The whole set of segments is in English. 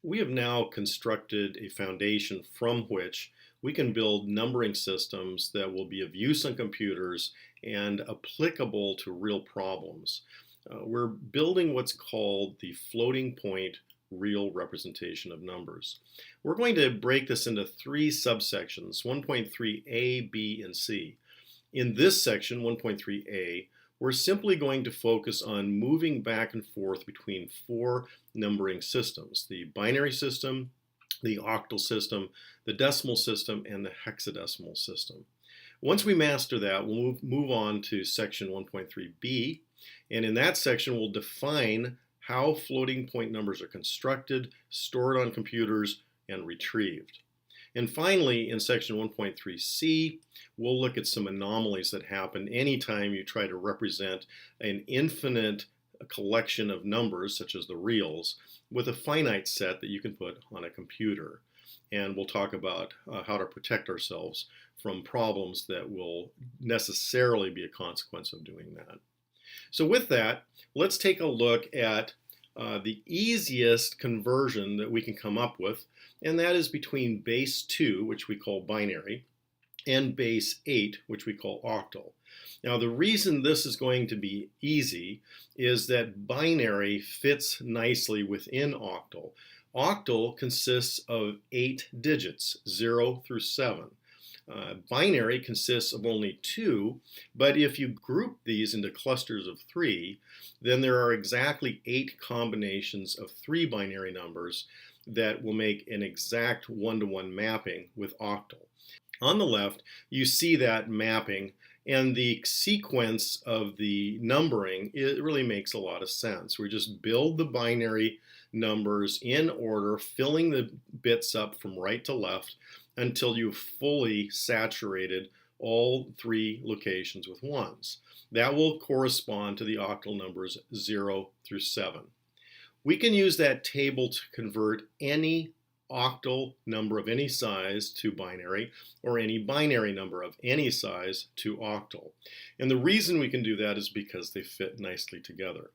We have now constructed a foundation from which we can build numbering systems that will be of use on computers and applicable to real problems. We're building what's called the floating point real representation of numbers. We're going to break this into three subsections, 1.3a, b, and c. In this section, 1.3a, we're simply going to focus on moving back and forth between four numbering systems: the binary system, the octal system, the decimal system, and the hexadecimal system. Once we master that, we'll move on to section 1.3b, and in that section we'll define how floating point numbers are constructed, stored on computers, and retrieved. And finally, in section 1.3c, we'll look at some anomalies that happen anytime you try to represent an infinite collection of numbers, such as the reals, with a finite set that you can put on a computer. And we'll talk about how to protect ourselves from problems that will necessarily be a consequence of doing that. So with that, let's take a look at the easiest conversion that we can come up with, and that is between base 2, which we call binary, and base 8, which we call octal. Now, the reason this is going to be easy is that binary fits nicely within octal. Octal consists of 8 digits, 0 through 7. Binary consists of only 2, but if you group these into clusters of 3, then there are exactly 8 combinations of 3 binary numbers that will make an exact one-to-one mapping with octal. On the left, you see that mapping, and the sequence of the numbering, it really makes a lot of sense. We just build the binary numbers in order, filling the bits up from right to left until you've fully saturated all 3 locations with 1s. That will correspond to the octal numbers 0 through 7. We can use that table to convert any octal number of any size to binary, or any binary number of any size to octal. And the reason we can do that is because they fit nicely together.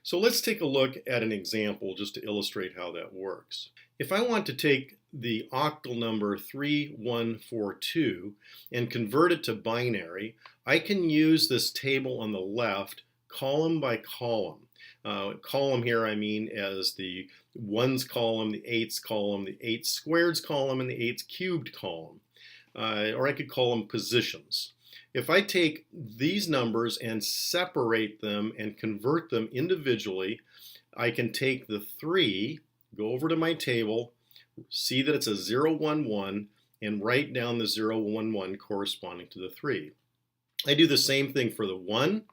So let's take a look at an example just to illustrate how that works. If I want to take the octal number 3142 and convert it to binary, I can use this table on the left column by column. Column here I mean as the 1s column, the 8s column, the 8 squareds column, and the 8s cubed column. Or I could call them positions. If I take these numbers and separate them and convert them individually, I can take the 3, go over to my table, see that it's a 0, 1, 1, and write down the 0, 1, 1 corresponding to the 3. I do the same thing for the 1.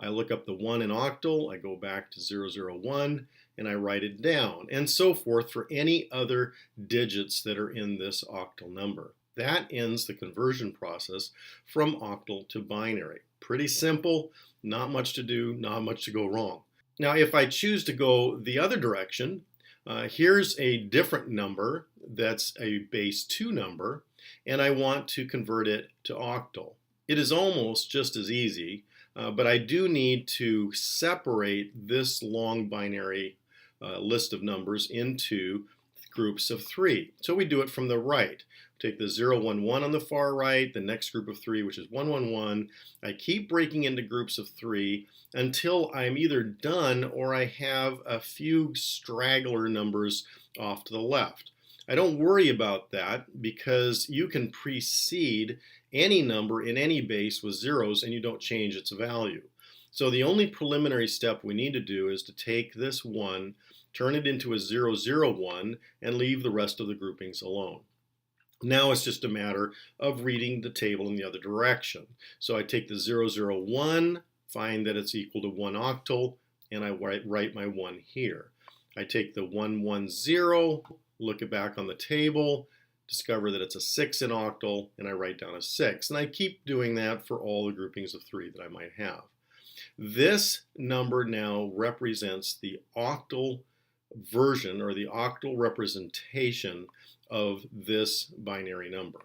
I look up the 1 in octal, I go back to 001, and I write it down, and so forth for any other digits that are in this octal number. That ends the conversion process from octal to binary. Pretty simple, not much to do, not much to go wrong. Now, if I choose to go the other direction, here's a different number that's a base 2 number, and I want to convert it to octal. It is almost just as easy, but I do need to separate this long binary list of numbers into groups of 3. So we do it from the right. Take the 0, 1, 1 on the far right, the next group of 3, which is 1, 1, 1. I keep breaking into groups of 3 until I'm either done or I have a few straggler numbers off to the left. I don't worry about that because you can precede any number in any base with zeros and you don't change its value. So the only preliminary step we need to do is to take this 1, turn it into a 0, 0, 1, and leave the rest of the groupings alone. Now it's just a matter of reading the table in the other direction. So I take the 0, 0, 1, find that it's equal to 1 octal, and I write my 1 here. I take the 1, 1, 0, look it back on the table, discover that it's a 6 in octal, and I write down a 6. And I keep doing that for all the groupings of 3 that I might have. This number now represents the octal version or the octal representation of this binary number.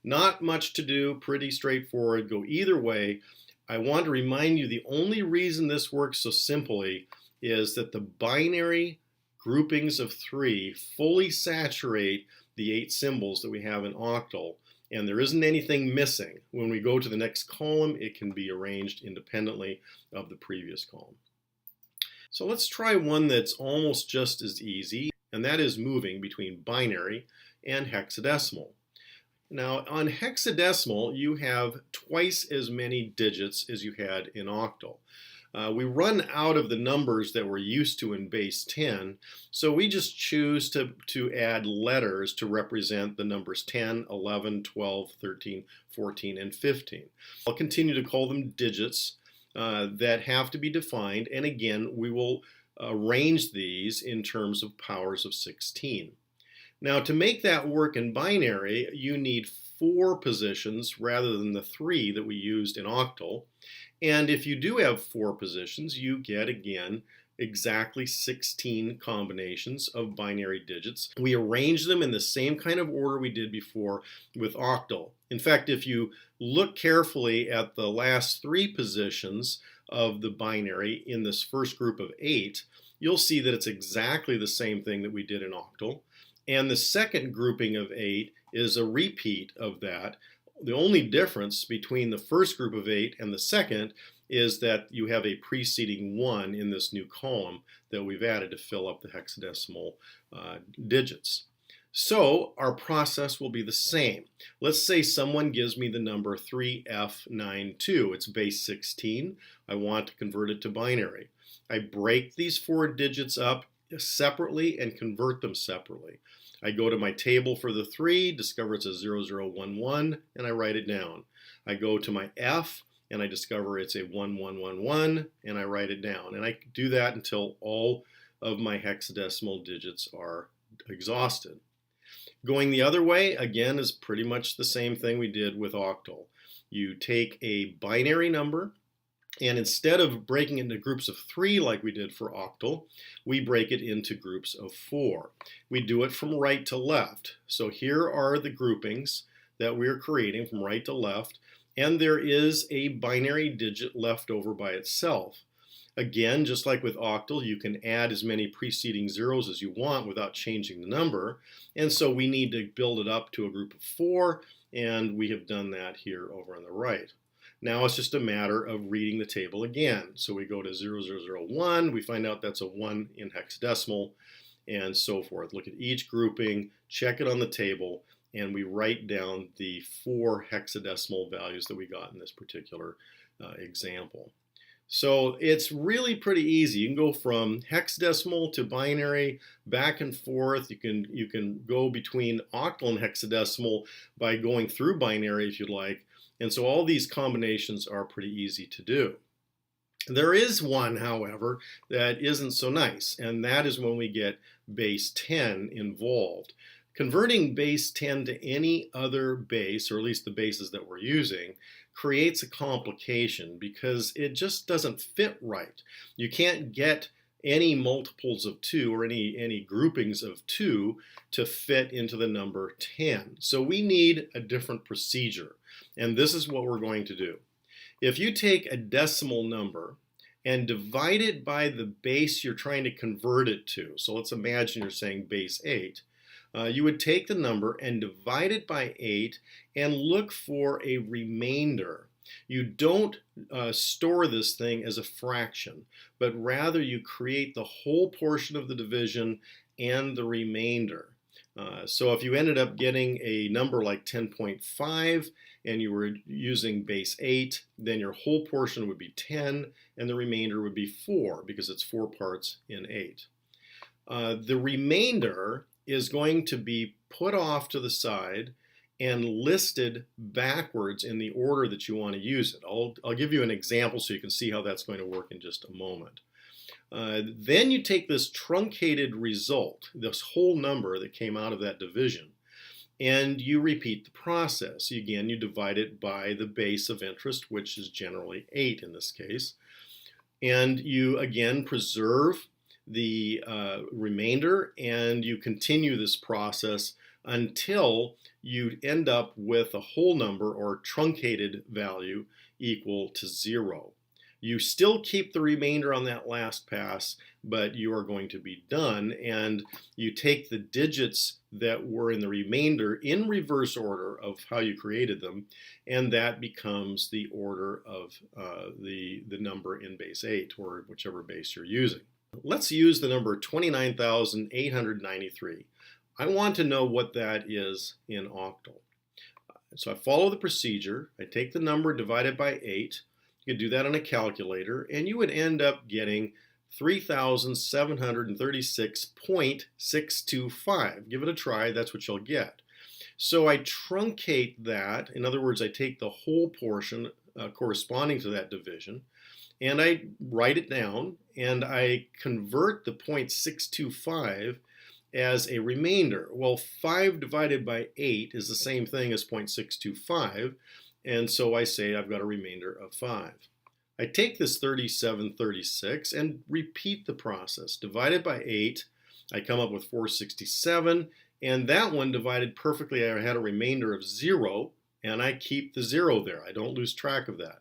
Not much to do, pretty straightforward, go either way. I want to remind you the only reason this works so simply is that the binary groupings of 3 fully saturate the 8 symbols that we have in octal, and there isn't anything missing. When we go to the next column, it can be arranged independently of the previous column. So let's try one that's almost just as easy, and that is moving between binary and hexadecimal. Now, on hexadecimal, you have twice as many digits as you had in octal. We run out of the numbers that we're used to in base 10, so we just choose to add letters to represent the numbers 10, 11, 12, 13, 14, and 15. I'll continue to call them digits that have to be defined, and again, we will arrange these in terms of powers of 16. Now, to make that work in binary, you need 4 positions rather than the 3 that we used in octal. And if you do have 4 positions, you get, again, exactly 16 combinations of binary digits. We arrange them in the same kind of order we did before with octal. In fact, if you look carefully at the last 3 positions of the binary in this first group of 8, you'll see that it's exactly the same thing that we did in octal. And the second grouping of 8 is a repeat of that. The only difference between the first group of 8 and the second is that you have a preceding 1 in this new column that we've added to fill up the hexadecimal digits. So our process will be the same. Let's say someone gives me the number 3F92. It's base 16. I want to convert it to binary. I break these 4 digits up separately and convert them separately. I go to my table for the 3, discover it's a 0011, and I write it down. I go to my F, and I discover it's a 1111, and I write it down. And I do that until all of my hexadecimal digits are exhausted. Going the other way, again, is pretty much the same thing we did with octal. You take a binary number, and instead of breaking it into groups of 3 like we did for octal, we break it into groups of 4. We do it from right to left. So here are the groupings that we're creating from right to left, and there is a binary digit left over by itself. Again, just like with octal, you can add as many preceding zeros as you want without changing the number, and so we need to build it up to a group of 4, and we have done that here over on the right. Now it's just a matter of reading the table again. So we go to 0001, we find out that's a 1 in hexadecimal, and so forth. Look at each grouping, check it on the table, and we write down the 4 hexadecimal values that we got in this particular example. So it's really pretty easy. You can go from hexadecimal to binary, back and forth. You can go between octal and hexadecimal by going through binary if you'd like. And so all these combinations are pretty easy to do. There is one, however, that isn't so nice, and that is when we get base 10 involved. Converting base 10 to any other base, or at least the bases that we're using, creates a complication because it just doesn't fit right. You can't get any multiples of 2 or any groupings of 2 to fit into the number 10. So we need a different procedure, and this is what we're going to do. If you take a decimal number and divide it by the base you're trying to convert it to, so let's imagine you're saying base 8, you would take the number and divide it by 8 and look for a remainder. You don't store this thing as a fraction, but rather you create the whole portion of the division and the remainder. So if you ended up getting a number like 10.5 and you were using base 8, then your whole portion would be 10 and the remainder would be 4 because it's 4 parts in 8. The remainder is going to be put off to the side and listed backwards in the order that you want to use it. I'll give you an example so you can see how that's going to work in just a moment. Then you take this truncated result, this whole number that came out of that division, and you repeat the process. Again, you divide it by the base of interest, which is generally 8 in this case, and you again preserve the remainder, and you continue this process until you end up with a whole number or truncated value equal to 0. You still keep the remainder on that last pass, but you are going to be done. And you take the digits that were in the remainder in reverse order of how you created them, and that becomes the order of the number in base 8, or whichever base you're using. Let's use the number 29,893. I want to know what that is in octal. So I follow the procedure. I take the number divided by 8. You could do that on a calculator, and you would end up getting 3,736.625. Give it a try, that's what you'll get. So I truncate that. In other words, I take the whole portion corresponding to that division, and I write it down, and I convert the 0.625 as a remainder. Well, 5 divided by 8 is the same thing as 0.625, and so I say I've got a remainder of 5. I take this 3736 and repeat the process. Divided by 8, I come up with 467, and that one divided perfectly. I had a remainder of 0, and I keep the 0 there. I don't lose track of that.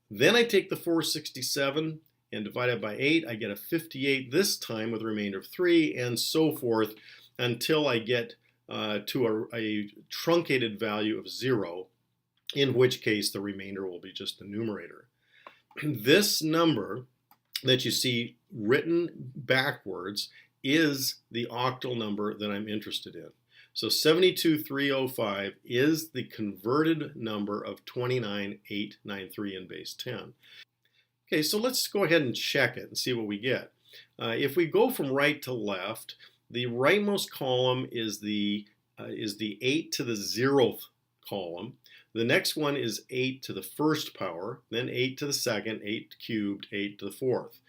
Then I take the 467 and divide it by 8. I get a 58 this time with a remainder of 3, and so forth until I get to a truncated value of 0, in which case the remainder will be just the numerator. This number that you see written backwards is the octal number that I'm interested in. So 72,305 is the converted number of 29,893 in base 10. Okay, so let's go ahead and check it and see what we get. If we go from right to left, the rightmost column is the 8 to the 0th column. The next one is 8 to the first power, then 8 to the second, 8 cubed, 8 to the fourth.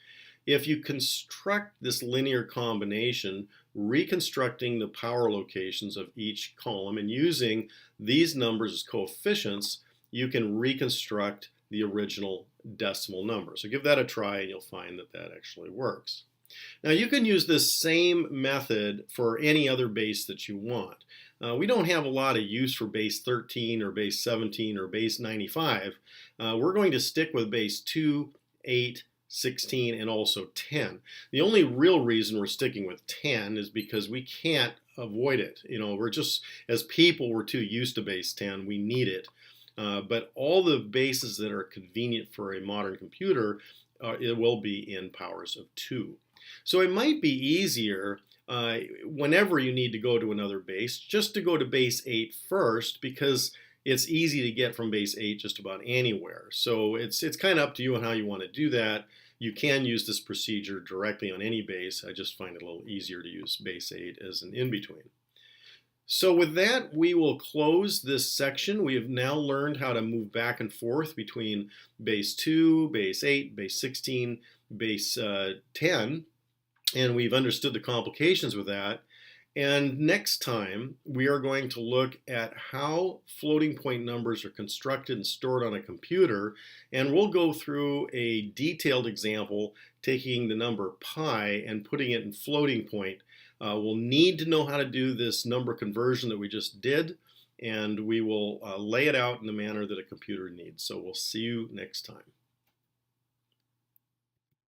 If you construct this linear combination, reconstructing the power locations of each column and using these numbers as coefficients, you can reconstruct the original decimal number. So give that a try and you'll find that that actually works. Now you can use this same method for any other base that you want. We don't have a lot of use for base 13 or base 17 or base 95. We're going to stick with base 2, 8, 16, and also 10. The only real reason we're sticking with 10 is because we can't avoid it. You know, we're just, as people, we're too used to base 10. We need it. But all the bases that are convenient for a modern computer, it will be in powers of 2. So it might be easier whenever you need to go to another base, just to go to base 8 first, because it's easy to get from base 8 just about anywhere. So it's kind of up to you on how you want to do that. You can use this procedure directly on any base. I just find it a little easier to use base 8 as an in-between. So with that, we will close this section. We have now learned how to move back and forth between base 2, base 8, base 16, base 10, and we've understood the complications with that. And next time, we are going to look at how floating point numbers are constructed and stored on a computer, and we'll go through a detailed example taking the number pi and putting it in floating point. We'll need to know how to do this number conversion that we just did, and we will lay it out in the manner that a computer needs. So we'll see you next time.